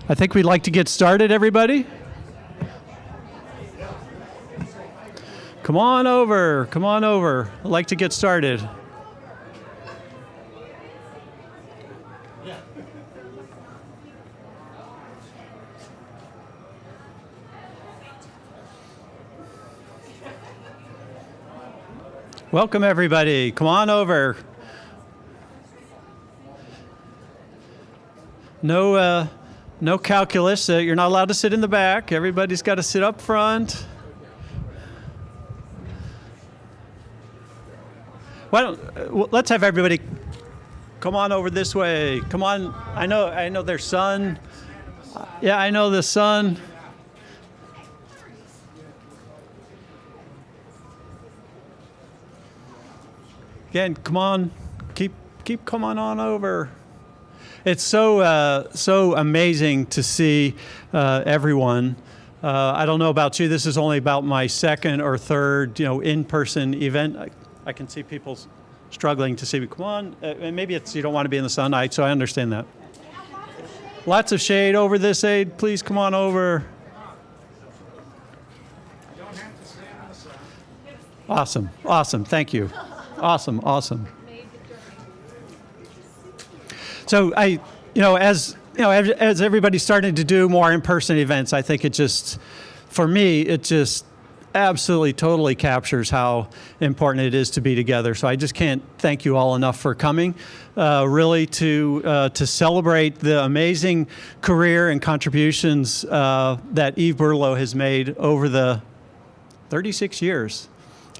I think we'd like to get started, everybody. Come on over, come on over. I'd like to get started. Welcome, everybody. Come on over. No calculus. You're not allowed to sit in the back. Everybody's got to sit up front. Let's have everybody come on over this way. Come on. I know there's sun. Yeah, I know the sun. Again, come on. Keep coming on over. It's so amazing to see everyone. I don't know about you. This is only about my second or third, in-person event. I can see people struggling to see me. Come on. And maybe it's you don't want to be in the sun, so I understand that. Lots of shade over this aid. Please come on over. You don't have to stay in the sun. Awesome. Thank you. Awesome. So as everybody's starting to do more in-person events, I think for me, it just absolutely totally captures how important it is to be together. So I just can't thank you all enough for coming, really to celebrate the amazing career and contributions that Yves Berthelot has made over the 36 years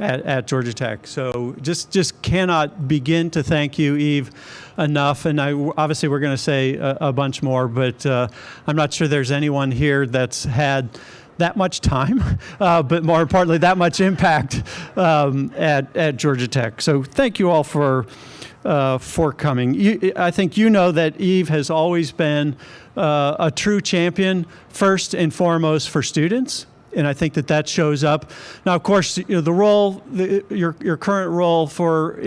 at Georgia Tech. So just cannot begin to thank you, Yves, enough. And obviously we're going to say a bunch more, but I'm not sure there's anyone here that's had that much time, but more importantly, that much impact at Georgia Tech. So thank you all for coming. I think you know that Yves has always been a true champion, first and foremost for students. And I think that shows up. Now, of course, the role, your current role for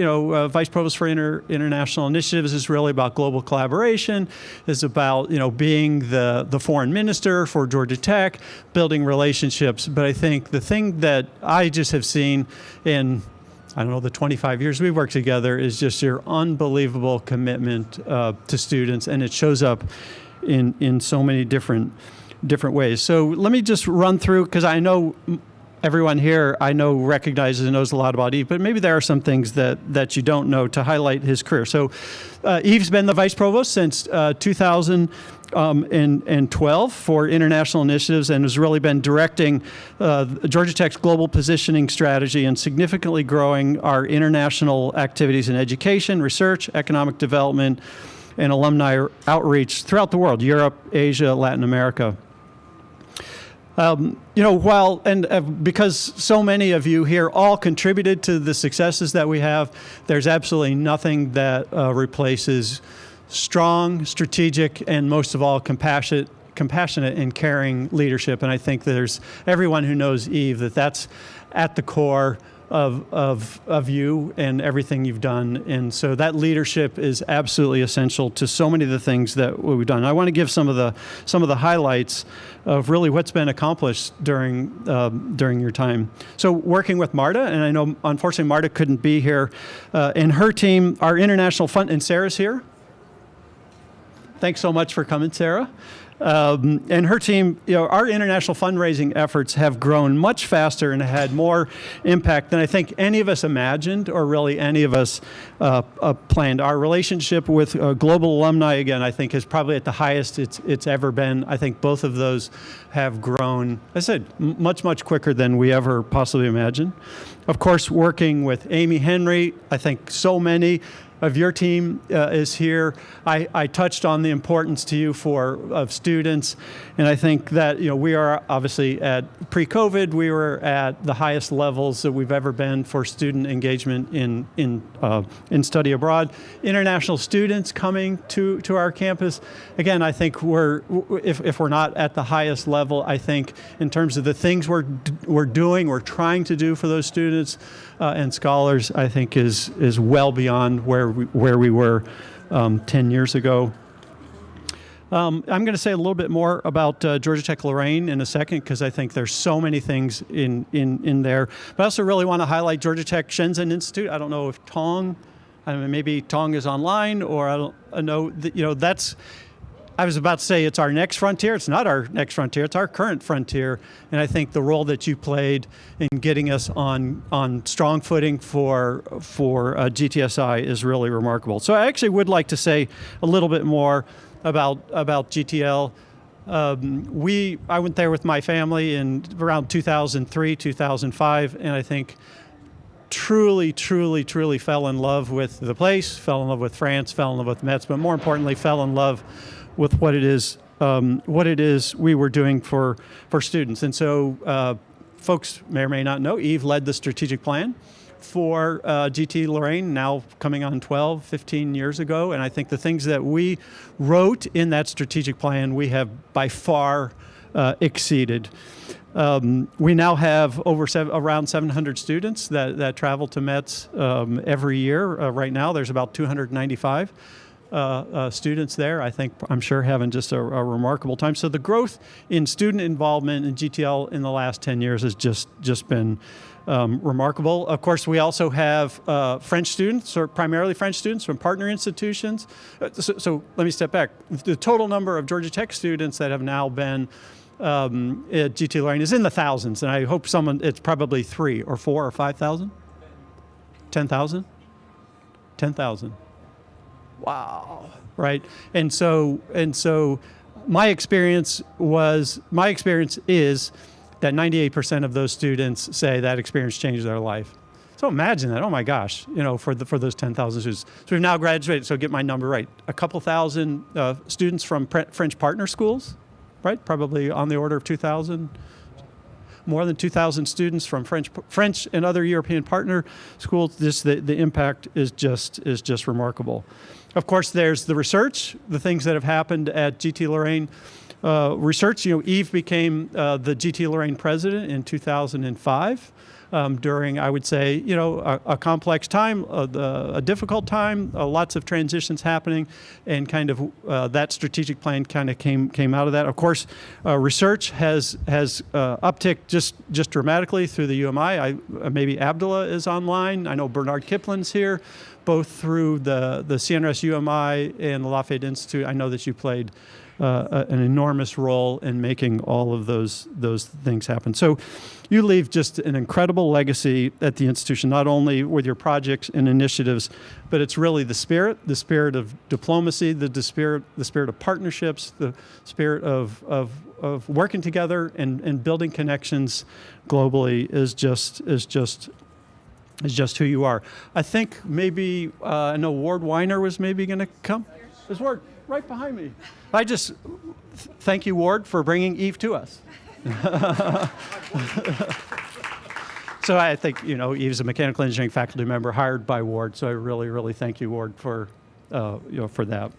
Vice Provost for International Initiatives is really about global collaboration. Is about being the foreign minister for Georgia Tech, building relationships. But I think the thing that I just have seen in the 25 years we've worked together is just your unbelievable commitment to students, and it shows up in so many different ways. So let me just run through, because I know everyone here recognizes and knows a lot about Yves, but maybe there are some things that you don't know to highlight his career. So Yves been the Vice Provost since 2012 for international initiatives, and has really been directing Georgia Tech's global positioning strategy and significantly growing our international activities in education, research, economic development, and alumni outreach throughout the world, Europe, Asia, Latin America. Because so many of you here all contributed to the successes that we have, there's absolutely nothing that replaces strong, strategic, and most of all, compassionate and caring leadership. And I think there's everyone who knows Yves that's at the core of you and everything you've done. And so that leadership is absolutely essential to so many of the things that we've done. I want to give some of the highlights of really what's been accomplished during your time. So working with Marta, and I know unfortunately Marta couldn't be here, and her team, our international fund, and Sarah's here. Thanks so much for coming, Sarah. And her team, our international fundraising efforts have grown much faster and had more impact than I think any of us imagined or really any of us planned. Our relationship with global alumni, again, I think is probably at the highest it's ever been. I think both of those have grown, I said, much quicker than we ever possibly imagined. Of course, working with Amy Henry, I think so many of your team is here. I touched on the importance to you of students, and I think that we are obviously at pre-COVID. We were at the highest levels that we've ever been for student engagement in study abroad. International students coming to our campus. Again, I think if we're not at the highest level, I think in terms of the things we're trying to do for those students and scholars, I think is well beyond where we were 10 years ago. I'm going to say a little bit more about Georgia Tech-Lorraine in a second, because I think there's so many things in there. But I also really want to highlight Georgia Tech Shenzhen Institute. I don't know if maybe Tong is online, or I don't know. That's. I was about to say it's our next frontier. It's not our next frontier. It's our current frontier. And I think the role that you played in getting us on strong footing for GTSI is really remarkable. So I actually would like to say a little bit more about GTL. I went there with my family in around 2003, 2005, and I think truly fell in love with the place, fell in love with France, fell in love with Metz, but more importantly, fell in love with what it is we were doing for students. And so folks may or may not know, Yves led the strategic plan for Tech-Lorraine, now coming on 15 years ago. And I think the things that we wrote in that strategic plan, we have by far exceeded. We now have around 700 students that travel to Metz every year. Right now, there's about 295 students there. I'm sure having just a remarkable time. So the growth in student involvement in GTL in the last 10 years has just been remarkable. Of course, we also have French students, or primarily French students from partner institutions. So let me step back. The total number of Georgia Tech students that have now been at Tech-Lorraine is in the thousands, and I hope it's probably 3 or 4 or 5,000? 10,000? 10,000. Wow. Right. And so my experience is that 98% of those students say that experience changed their life. So imagine that. Oh my gosh, for those 10,000 students. So we've now graduated, so get my number right, a couple thousand students from French partner schools, right? Probably on the order of 2,000. More than 2,000 students from French and other European partner schools. The impact is just remarkable. Of course, there's the research, the things that have happened at Tech-Lorraine. Research, Yves became the Tech-Lorraine president in 2005 during, I would say, a complex time, a difficult time, lots of transitions happening, and kind of that strategic plan kind of came out of that. Of course, research has upticked just dramatically through the UMI. Maybe Abdullah is online. I know Bernard Kiplin's here, both through the CNRS UMI and the Lafayette Institute. I know that you played an enormous role in making all of those things happen. So you leave just an incredible legacy at the institution, not only with your projects and initiatives, but it's really the spirit of diplomacy, the spirit of partnerships, the spirit of working together and building connections globally is just who you are. I think maybe, I know Ward Weiner was maybe going to come. There's Ward right behind me. I just thank you, Ward, for bringing Yves to us. So I think, Yves is a mechanical engineering faculty member hired by Ward. So I really thank you, Ward, for that.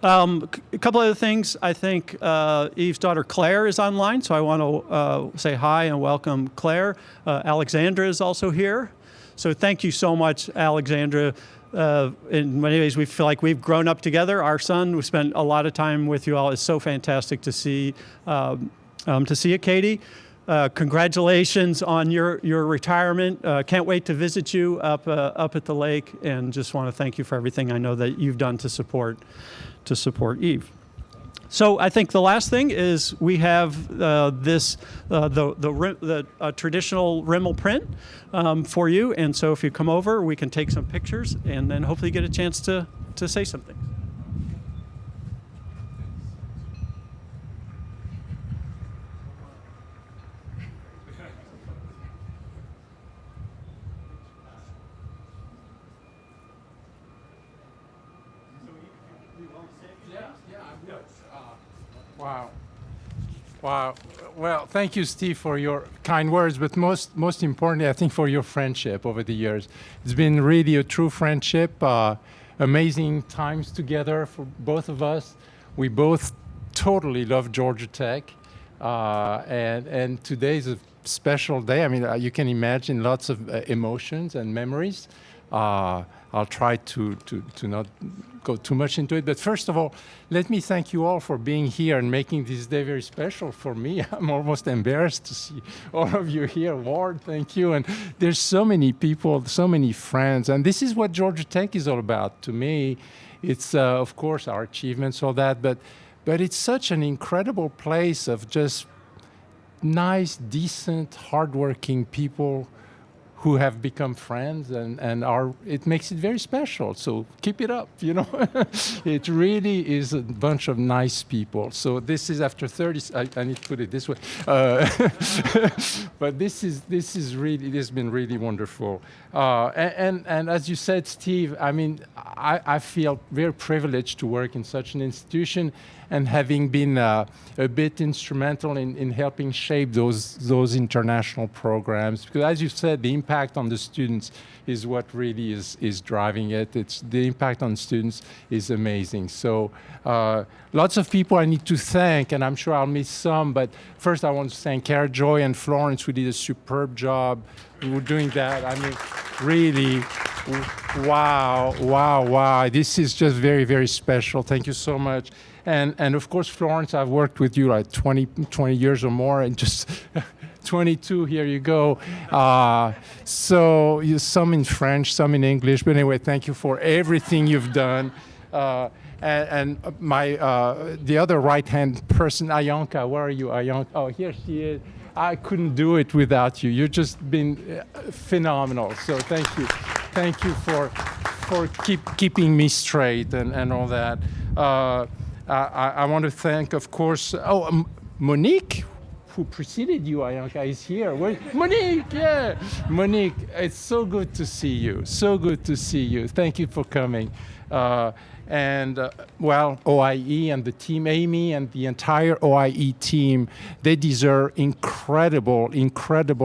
A couple other things. I think Yves' daughter Claire is online, so I want to say hi and welcome Claire. Alexandra is also here. So thank you so much, Alexandra. In many ways, we feel like we've grown up together. Our son, we spent a lot of time with you all. It's so fantastic to see you, Katie. Congratulations on your retirement. Can't wait to visit you up at the lake, and just want to thank you for everything I know that you've done to support Yves. So I think the last thing is we have the traditional Rimmel print for you, and so if you come over, we can take some pictures and then hopefully get a chance to say something. Wow. Well, thank you, Steve, for your kind words, but most importantly, I think for your friendship over the years. It's been really a true friendship, amazing times together for both of us. We both totally love Georgia Tech, and today is a special day. I mean, you can imagine lots of emotions and memories. I'll try to not go too much into it. But first of all, let me thank you all for being here and making this day very special for me. I'm almost embarrassed to see all of you here. Ward, thank you. And there's so many people, so many friends. And this is what Georgia Tech is all about. To me, it's, of course, our achievements, all that. But it's such an incredible place of just nice, decent, hardworking people who have become friends, and it makes it very special. So keep it up, you know. It really is a bunch of nice people. So this is after 30, I need to put it this way. But this has been really wonderful. And as you said, Steve, I mean, I feel very privileged to work in such an institution, and having been a bit instrumental in helping shape those international programs. Because as you said, the impact on the students is what really is driving it. The impact on students is amazing. So lots of people I need to thank, and I'm sure I'll miss some, but first I want to thank Cara Joy and Florence, who did a superb job. We were doing that. I mean, really, wow. This is just very, very special. Thank you so much. And of course, Florence, I've worked with you like 20 years or more, and just 22, here you go. So some in French, some in English, but anyway, thank you for everything you've done. And the other right-hand person, Ayanka, where are you, Ayanka? Oh, here she is. I couldn't do it without you. You've just been phenomenal. So thank you. Thank you for keeping me straight and all that. I want to thank, of course, Monique, who preceded you, Ayanka, is here. Monique, yeah. Monique, it's so good to see you. So good to see you. Thank you for coming. Well, OIE and the team, Amy and the entire OIE team, they deserve incredible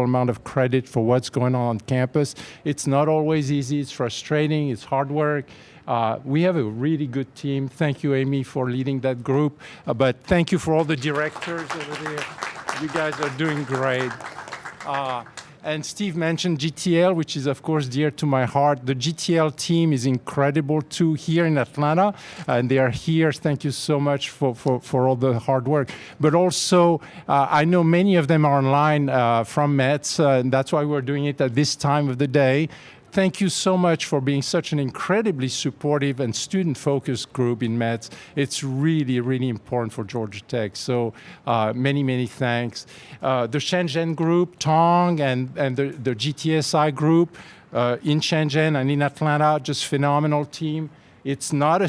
amount of credit for what's going on campus. It's not always easy. It's frustrating. It's hard work. We have a really good team. Thank you, Amy, for leading that group. But thank you for all the directors over there. You guys are doing great. And Steve mentioned GTL, which is, of course, dear to my heart. The GTL team is incredible, too, here in Atlanta. And they are here. Thank you so much for all the hard work. But also, I know many of them are online from Metz, and that's why we're doing it at this time of the day. Thank you so much for being such an incredibly supportive and student-focused group in Metz. It's really, really important for Georgia Tech. So many thanks. The Shenzhen group, Tong, and the GTSI group in Shenzhen and in Atlanta, just phenomenal team. It's not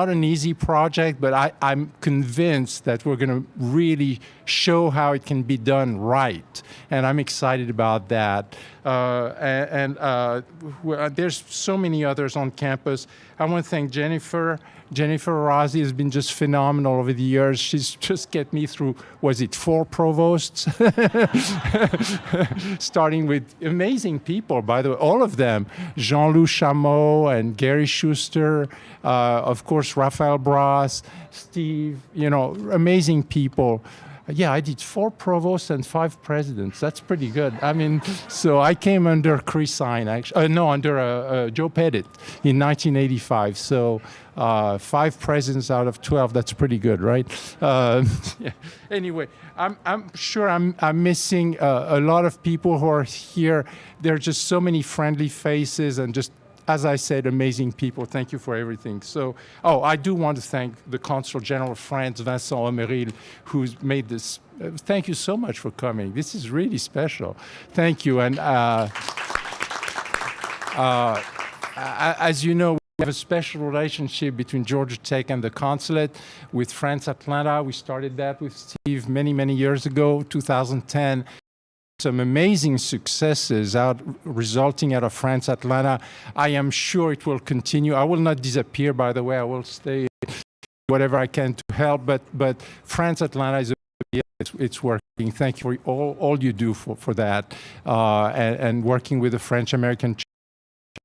an easy project, but I'm convinced that we're going to really show how it can be done right, and I'm excited about that. There's so many others on campus. I want to thank Jennifer. Jennifer Razi has been just phenomenal over the years. She's just get me through, was it 4 provosts? Starting with amazing people, by the way, all of them. Jean-Loup Chameau and Gary Schuster, of course, Raphael Bras, Steve, you know, amazing people. Yeah, I did 4 provosts and 5 presidents. That's pretty good. I mean, so I came under Chris Hine, actually. Under Joe Pettit in 1985. So 5 presidents out of 12. That's pretty good, right? Yeah. Anyway, I'm sure I'm missing a lot of people who are here. There are just so many friendly faces and just, as I said, amazing people. Thank you for everything. So, I do want to thank the Consul General of France, Vincent Omeril, who's made this. Thank you so much for coming. This is really special. Thank you. And as you know, we have a special relationship between Georgia Tech and the consulate with France Atlanta. We started that with Steve many years ago, 2010. Some amazing successes resulting out of France Atlanta. I am sure it will continue. I will not disappear, by the way. I will stay whatever I can to help. But France Atlanta is a it's working. Thank you for all you do for that, and working with the French-American Church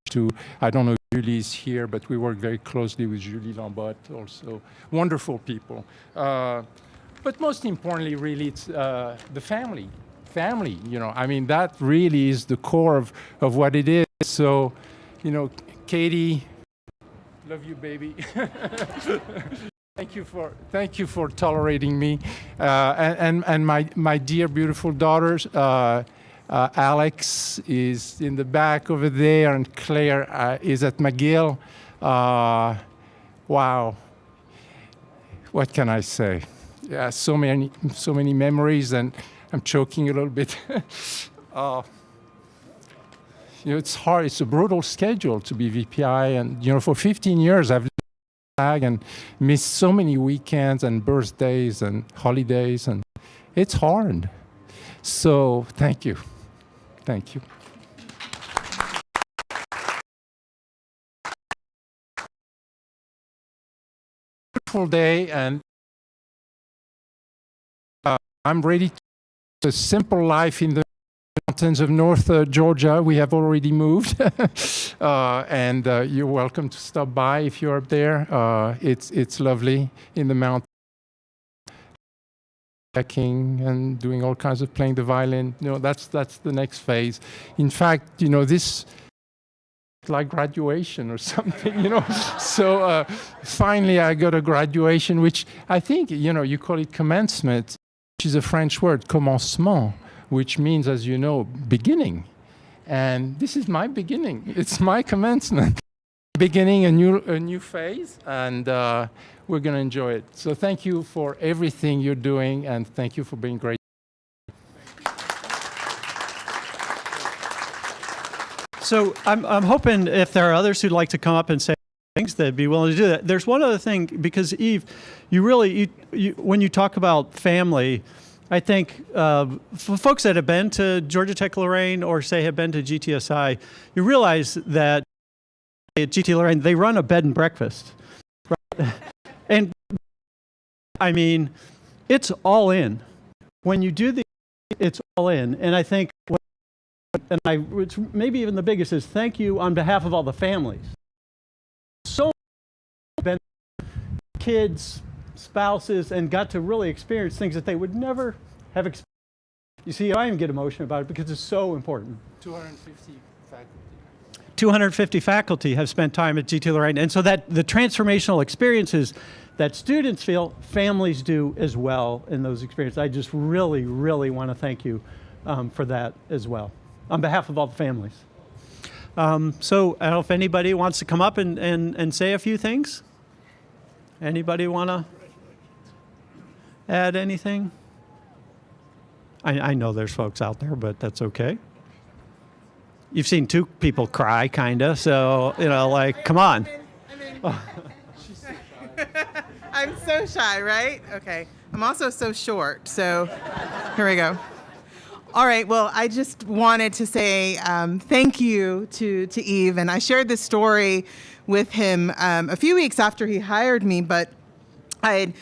to, I don't know if Julie is here, but we work very closely with Julie Lambot also. Wonderful people. But most importantly, really, it's the family. Family, I mean, that really is the core of what it is. So, Katie, love you, baby. Thank you for tolerating me, and my dear beautiful daughters. Alex is in the back over there, and Claire is at McGill. Wow, what can I say? Yeah, so many memories, and I'm choking a little bit. It's hard. It's a brutal schedule to be VPI, and for 15 years I've and missed so many weekends and birthdays and holidays, and it's hard. So thank you. Thank you. Beautiful day, and I'm ready to a simple life in the mountains of North Georgia. We have already moved, and you're welcome to stop by if you're up there. It's lovely in the mountains, hiking and doing all kinds of playing the violin. That's the next phase. In fact, this like graduation or something, So finally, I got a graduation, which I think you call it commencement, which is a French word, commencement, which means, as you know, beginning. And this is my beginning. It's my commencement. Beginning a new phase, and we're going to enjoy it. So thank you for everything you're doing, and thank you for being great. So I'm hoping if there are others who'd like to come up and say things, they'd be willing to do that. There's one other thing, because Yves, you really, when you talk about family, I think for folks that have been to Georgia Tech-Lorraine or say have been to GTSI, you realize that at GT-Lorraine, they run a bed and breakfast. Right? And I mean, it's all in. When you do it's all in. And I think, it's maybe even the biggest is thank you on behalf of all the families. So many kids, spouses, and got to really experience things that they would never have experienced. You see, I even get emotional about it because it's so important. 250 faculty. 250 faculty have spent time at GT-Lorraine, and so that the transformational experiences that students feel, families do as well in those experiences. I just really, really want to thank you for that as well, on behalf of all the families. So I don't know if anybody wants to come up and say a few things. Anybody want to add anything? I know there's folks out there, but that's okay. You've seen two people cry, kind of, so, like, come on. I'm so shy, right? Okay. I'm also so short, so here we go. All right, well, I just wanted to say thank you to Yves, and I shared this story with him a few weeks after he hired me, but I had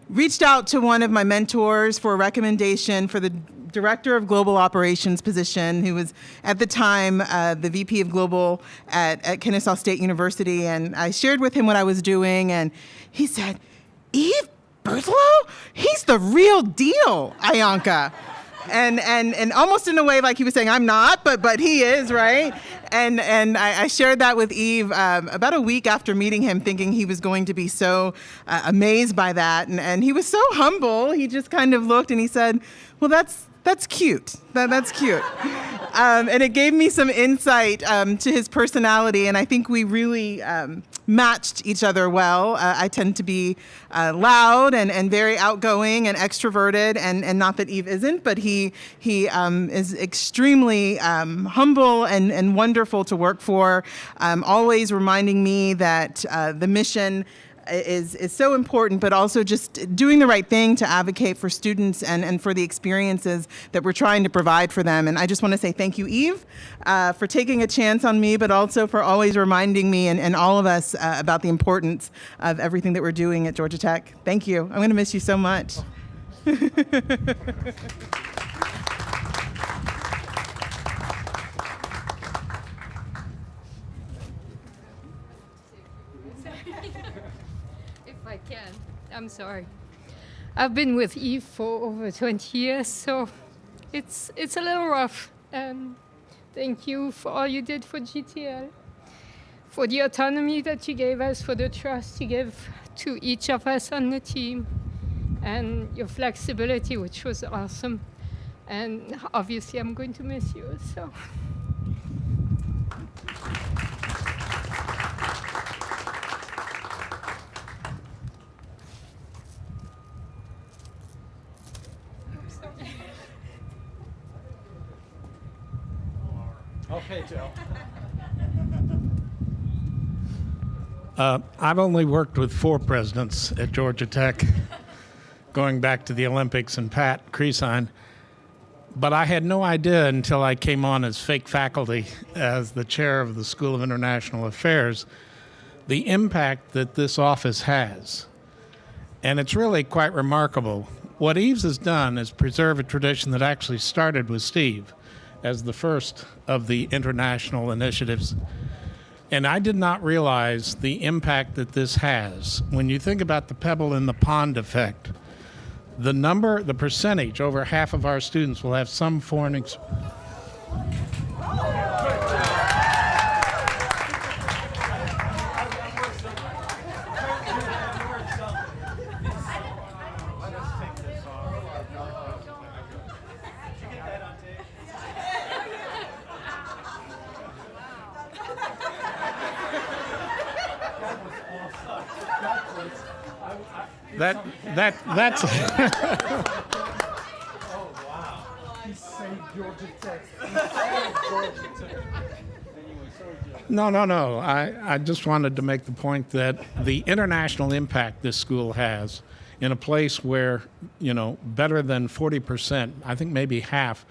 reached out to one of my mentors for a recommendation for the Director of Global Operations position, who was at the time the VP of Global at Kennesaw State University, and I shared with him what I was doing, and he said, Yves Berthelot? He's the real deal, Ayanka. And almost in a way like he was saying, I'm not, but he is, right? And I shared that with Yves about a week after meeting him, thinking he was going to be so amazed by that. And he was so humble. He just kind of looked and he said, well, that's cute. That's cute. And it gave me some insight to his personality, and I think we really matched each other well. I tend to be loud and very outgoing and extroverted, and not that Yves isn't, but he is extremely humble and wonderful to work for, always reminding me that the mission is so important, but also just doing the right thing to advocate for students and for the experiences that we're trying to provide for them. And I just want to say thank you, Yves, for taking a chance on me, but also for always reminding me and all of us about the importance of everything that we're doing at Georgia Tech. Thank you. I'm going to miss you so much. If I can, I'm sorry. I've been with Yves for over 20 years, so it's a little rough. Thank you for all you did for GTL, for the autonomy that you gave us, for the trust you gave to each of us on the team, and your flexibility, which was awesome. And obviously, I'm going to miss you. So. Okay, Joe. I've only worked with 4 presidents at Georgia Tech, going back to the Olympics and Pat Creasine. But I had no idea until I came on as fake faculty as the chair of the School of International Affairs, the impact that this office has. And it's really quite remarkable. What Yves has done is preserve a tradition that actually started with Steve as the first of the international initiatives. And I did not realize the impact that this has. When you think about the pebble in the pond effect, the percentage, over half of our students will have some foreign that's No. I just wanted to make the point that the international impact this school has in a place where, better than 40%, I think maybe half,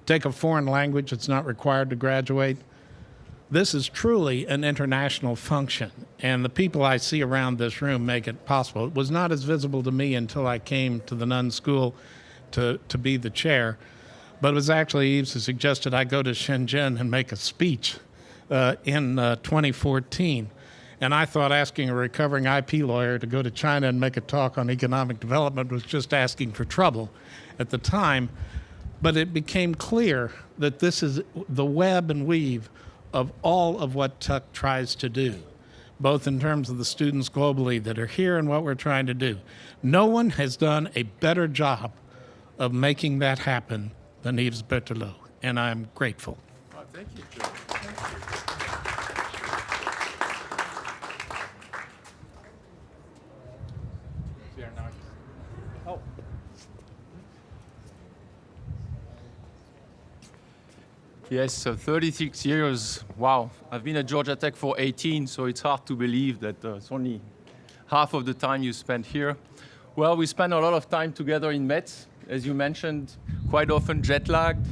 take a foreign language that's not required to graduate. This is truly an international function, and the people I see around this room make it possible. It was not as visible to me until I came to the Nun School to be the chair, but it was actually Yves who suggested I go to Shenzhen and make a speech in 2014. And I thought asking a recovering IP lawyer to go to China and make a talk on economic development was just asking for trouble at the time. But it became clear that this is the web and weave of all of what Tech tries to do, both in terms of the students globally that are here and what we're trying to do. No one has done a better job of making that happen than Yves Berthelot, and I'm grateful. Oh, thank you, Joe. Thank you. Oh. Yes, so 36 years, wow. I've been at Georgia Tech for 18, so it's hard to believe that it's only half of the time you spent here. Well, we spent a lot of time together in Metz, as you mentioned, quite often jet-lagged.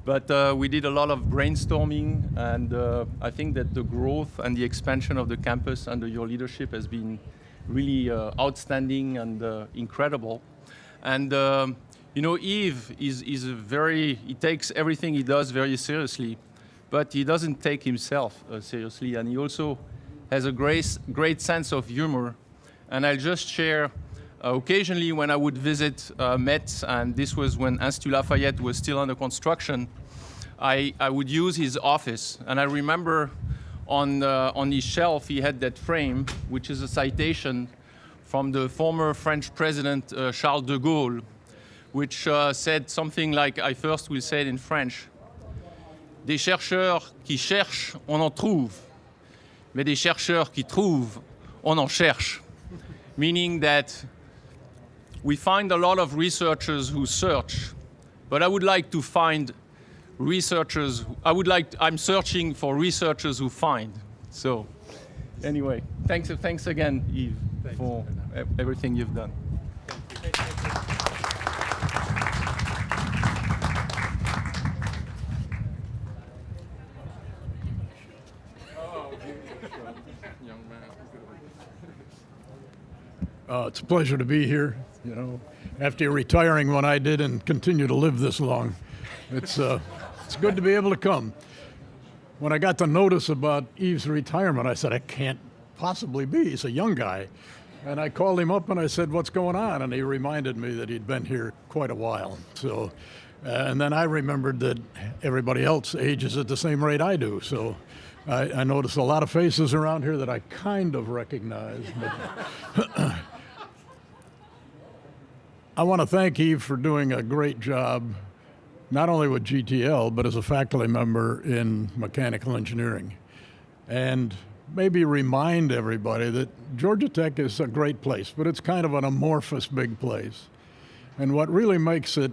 But we did a lot of brainstorming, and I think that the growth and the expansion of the campus under your leadership has been really outstanding and incredible. And Yves he takes everything he does very seriously, but he doesn't take himself seriously, and he also has a great sense of humor. And I'll just share, occasionally when I would visit Metz, and this was when Institut Lafayette was still under construction, I would use his office. And I remember on his shelf he had that frame, which is a citation from the former French president Charles de Gaulle, which said something like, I first will say it in French, des chercheurs qui cherchent, on en trouve, mais des chercheurs qui trouvent, on en cherche. Meaning that we find a lot of researchers who search, but I would like to find researchers, I'm searching for researchers who find. So anyway, thanks again, Yves, for everything you've done. It's a pleasure to be here. after retiring when I did and continue to live this long. It's good to be able to come. When I got the notice about Yves' retirement, I said, I can't possibly be. He's a young guy. And I called him up and I said, what's going on? And he reminded me that he'd been here quite a while. So, and then I remembered that everybody else ages at the same rate I do. So I noticed a lot of faces around here that I kind of recognize. But I want to thank Yves for doing a great job, not only with GTL, but as a faculty member in mechanical engineering. And maybe remind everybody that Georgia Tech is a great place, but it's kind of an amorphous big place. And what really makes it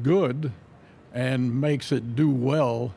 good and makes it do well